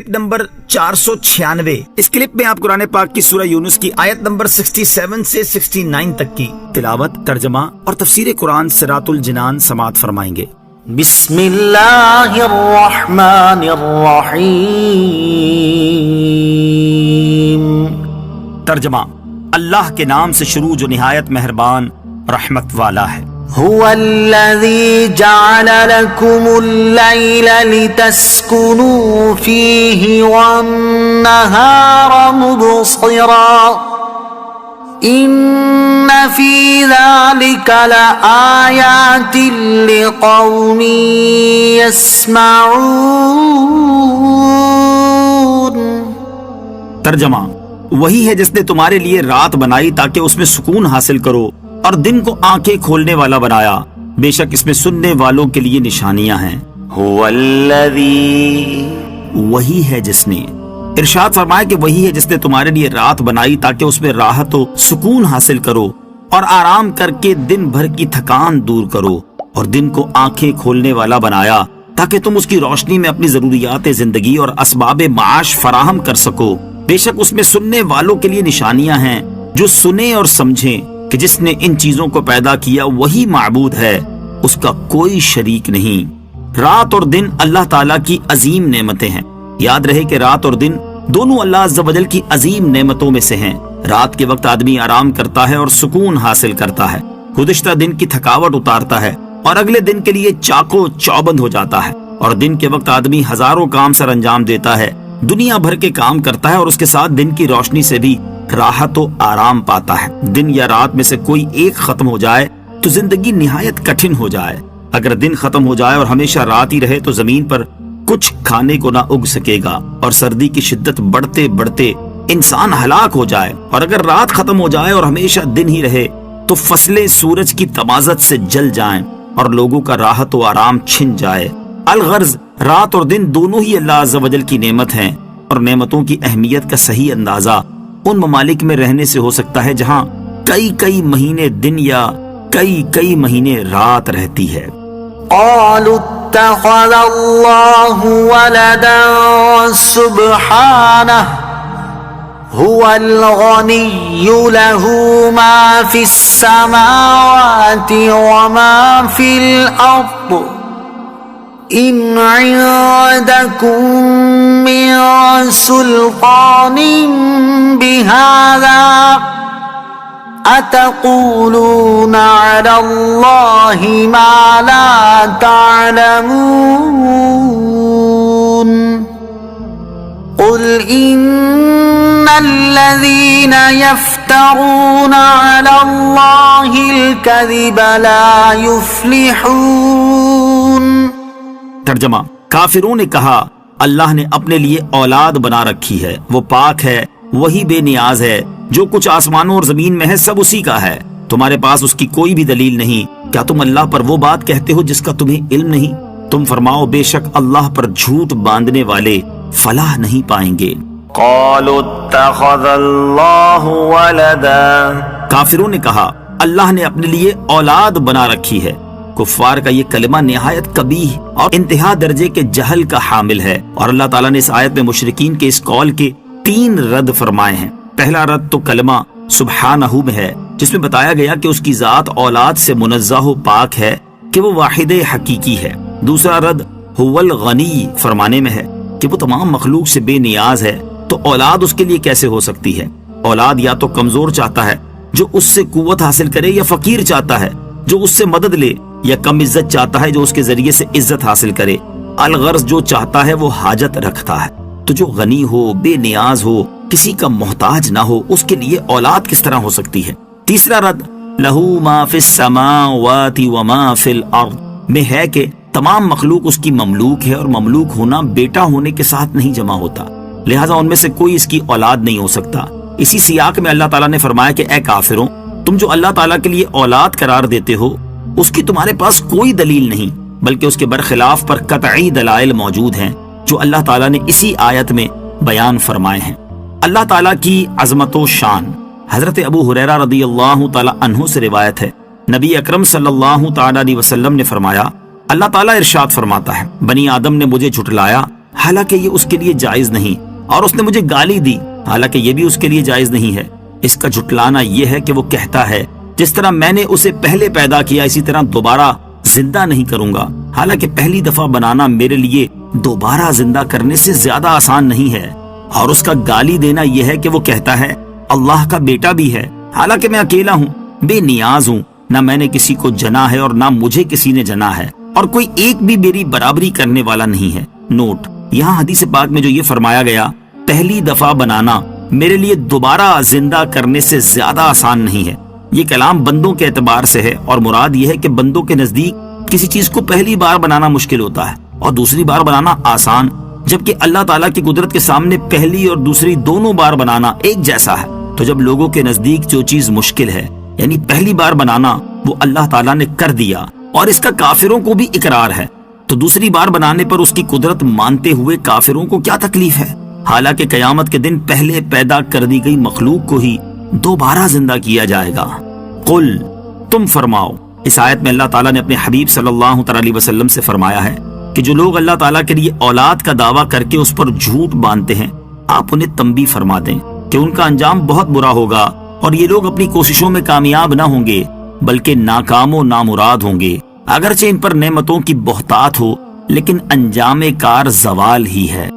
Clip number 496۔ اس clip میں آپ قرآن پاک کی سورہ یونس کی آیت نمبر 67 سے 69 تک کی تلاوت، ترجمہ اور تفسیر قرآن صراط الجنان سماعت فرمائیں گے۔ بسم اللہ الرحمن الرحیم۔ ترجمہ، اللہ کے نام سے شروع جو نہایت مہربان رحمت والا ہے۔ هو الذي جعل لكم الليل لتسكنوا فيه والنهار مبصرا إن في ذلك لآيات لقوم يسمعون۔ ترجمہ، وہی ہے جس نے تمہارے لیے رات بنائی تاکہ اس میں سکون حاصل کرو، اور دن کو آنکھیں کھولنے والا بنایا، بے شک اس میں سننے والوں کے لیے نشانیاں ہیں۔ هو الذی، وہی ہے جس نے، ارشاد فرمایا کہ وہی ہے جس نے تمہارے لیے رات بنائی تاکہ اس میں راحت و سکون حاصل کرو اور آرام کر کے دن بھر کی تھکان دور کرو، اور دن کو آنکھیں کھولنے والا بنایا تاکہ تم اس کی روشنی میں اپنی ضروریات زندگی اور اسباب معاش فراہم کر سکو، بے شک اس میں سننے والوں کے لیے نشانیاں ہیں جو سنیں اور سمجھیں کہ جس نے ان چیزوں کو پیدا کیا وہی معبود ہے، اس کا کوئی شریک نہیں۔ رات اور دن اللہ تعالیٰ کی عظیم نعمتیں ہیں۔ یاد رہے کہ رات اور دن دونوں اللہ عز و جل کی عظیم نعمتوں میں سے ہیں۔ رات کے وقت آدمی آرام کرتا ہے اور سکون حاصل کرتا ہے، گزشتہ دن کی تھکاوٹ اتارتا ہے اور اگلے دن کے لیے چاقو چوبند ہو جاتا ہے، اور دن کے وقت آدمی ہزاروں کام سر انجام دیتا ہے، دنیا بھر کے کام کرتا ہے اور اس کے ساتھ دن کی روشنی سے بھی راحت و آرام پاتا ہے۔ دن یا رات میں سے کوئی ایک ختم ہو جائے تو زندگی نہایت کٹھن ہو جائے۔ اگر دن ختم ہو جائے اور ہمیشہ رات ہی رہے تو زمین پر کچھ کھانے کو نہ اگ سکے گا، اور سردی کی شدت بڑھتے بڑھتے انسان ہلاک ہو جائے۔ اور اگر رات ختم ہو جائے اور ہمیشہ دن ہی رہے تو فصلیں سورج کی تمازت سے جل جائیں اور لوگوں کا راحت و آرام چھن جائے۔ الغرض، رات اور دن دونوں ہی اللہ عز و جل کی نعمت ہیں، اور نعمتوں کی اہمیت کا صحیح اندازہ ان ممالک میں رہنے سے ہو سکتا ہے جہاں کئی مہینے دن یا کئی مہینے رات رہتی ہے۔ قالوا اتخذ اللہ ولدا سبحانہ هو الغنی له ما في السماوات وما في الأرض إن عندكم من سلطان بهذا أتقولون على الله ما لا تعلمون قل إن الذين يفترون على الله الكذب لا يفلحون۔ ترجمہ، کافروں نے کہا اللہ نے اپنے لیے اولاد بنا رکھی ہے، وہ پاک ہے، وہی بے نیاز ہے، جو کچھ آسمانوں اور زمین میں ہے سب اسی کا ہے، تمہارے پاس اس کی کوئی بھی دلیل نہیں، کیا تم اللہ پر وہ بات کہتے ہو جس کا تمہیں علم نہیں؟ تم فرماؤ بے شک اللہ پر جھوٹ باندھنے والے فلاح نہیں پائیں گے۔ قالوا اتخذ اللہ ولدا، کافروں نے کہا اللہ نے اپنے لیے اولاد بنا رکھی ہے۔ کفار کا یہ کلمہ نہایت قبیح اور انتہا درجے کے جہل کا حامل ہے، اور اللہ تعالیٰ نے اس آیت میں مشرکین کے اس قول کے 3 رد فرمائے ہیں۔ پہلا رد تو کلمہ سبحانہ میں ہے، جس میں بتایا گیا کہ اس کی ذات اولاد سے منزہ و پاک ہے کہ وہ واحد حقیقی ہے۔ دوسرا رد هو الغنی فرمانے میں ہے کہ وہ تمام مخلوق سے بے نیاز ہے، تو اولاد اس کے لیے کیسے ہو سکتی ہے؟ اولاد یا تو کمزور چاہتا ہے جو اس سے قوت حاصل کرے، یا فقیر چاہتا ہے جو اس سے مدد لے، یا کم عزت چاہتا ہے جو اس کے ذریعے سے عزت حاصل کرے۔ الغرض جو چاہتا ہے وہ حاجت رکھتا ہے، تو جو غنی ہو، بے نیاز ہو، کسی کا محتاج نہ ہو، اس کے لیے اولاد کس طرح ہو سکتی ہے؟ تیسرا رد لہو ما فی السماوات وما فی الارض میں ہے کہ تمام مخلوق اس کی مملوک ہے، اور مملوک ہونا بیٹا ہونے کے ساتھ نہیں جمع ہوتا، لہٰذا ان میں سے کوئی اس کی اولاد نہیں ہو سکتا۔ اسی سیاق میں اللہ تعالیٰ نے فرمایا کہ اے کافروں، تم جو اللہ تعالیٰ کے لیے اولاد قرار دیتے ہو اس کی تمہارے پاس کوئی دلیل نہیں، بلکہ اس کے برخلاف پر قطعی دلائل موجود ہیں جو اللہ تعالیٰ نے اسی آیت میں بیان فرمائے ہیں۔ اللہ تعالیٰ کی عظمت و شان۔ حضرت ابو ہریرہ رضی اللہ تعالیٰ عنہ سے روایت ہے، نبی اکرم صلی اللہ تعالیٰ علیہ وسلم نے فرمایا، اللہ تعالیٰ ارشاد فرماتا ہے، بنی آدم نے مجھے جھٹلایا حالانکہ یہ اس کے لیے جائز نہیں، اور اس نے مجھے گالی دی، حالانکہ یہ بھی اس کے لیے جائز نہیں ہے۔ اس کا جھٹلانا یہ ہے کہ وہ کہتا ہے جس طرح میں نے اسے پہلے پیدا کیا اسی طرح دوبارہ زندہ نہیں کروں گا، حالانکہ پہلی دفعہ بنانا میرے لیے دوبارہ زندہ کرنے سے زیادہ آسان نہیں ہے۔ اور اس کا گالی دینا یہ ہے کہ وہ کہتا ہے اللہ کا بیٹا بھی ہے، حالانکہ میں اکیلا ہوں، بے نیاز ہوں، نہ میں نے کسی کو جنا ہے اور نہ مجھے کسی نے جنا ہے، اور کوئی ایک بھی میری برابری کرنے والا نہیں ہے۔ نوٹ، یہاں حدیث پاک میں جو یہ فرمایا گیا پہلی دفعہ بنانا میرے لیے دوبارہ زندہ کرنے سے زیادہ آسان نہیں ہے، یہ کلام بندوں کے اعتبار سے ہے، اور مراد یہ ہے کہ بندوں کے نزدیک کسی چیز کو پہلی بار بنانا مشکل ہوتا ہے اور دوسری بار بنانا آسان، جبکہ اللہ تعالیٰ کی قدرت کے سامنے پہلی اور دوسری دونوں بار بنانا ایک جیسا ہے۔ تو جب لوگوں کے نزدیک جو چیز مشکل ہے یعنی پہلی بار بنانا وہ اللہ تعالیٰ نے کر دیا اور اس کا کافروں کو بھی اقرار ہے، تو دوسری بار بنانے پر اس کی قدرت مانتے ہوئے کافروں کو کیا تکلیف ہے؟ حالانکہ قیامت کے دن پہلے پیدا کر دی گئی مخلوق کو ہی دوبارہ زندہ کیا جائے گا۔ قل، تم فرماؤ۔ اس آیت میں اللہ تعالیٰ نے اپنے حبیب صلی اللہ علیہ وسلم سے فرمایا ہے کہ جو لوگ اللہ تعالیٰ کے لیے اولاد کا دعویٰ کر کے اس پر جھوٹ باندھتے ہیں، آپ انہیں تنبیہ فرما دیں کہ ان کا انجام بہت برا ہوگا، اور یہ لوگ اپنی کوششوں میں کامیاب نہ ہوں گے بلکہ ناکام و نامراد ہوں گے۔ اگرچہ ان پر نعمتوں کی بہتات ہو لیکن انجام کار زوال ہی ہے۔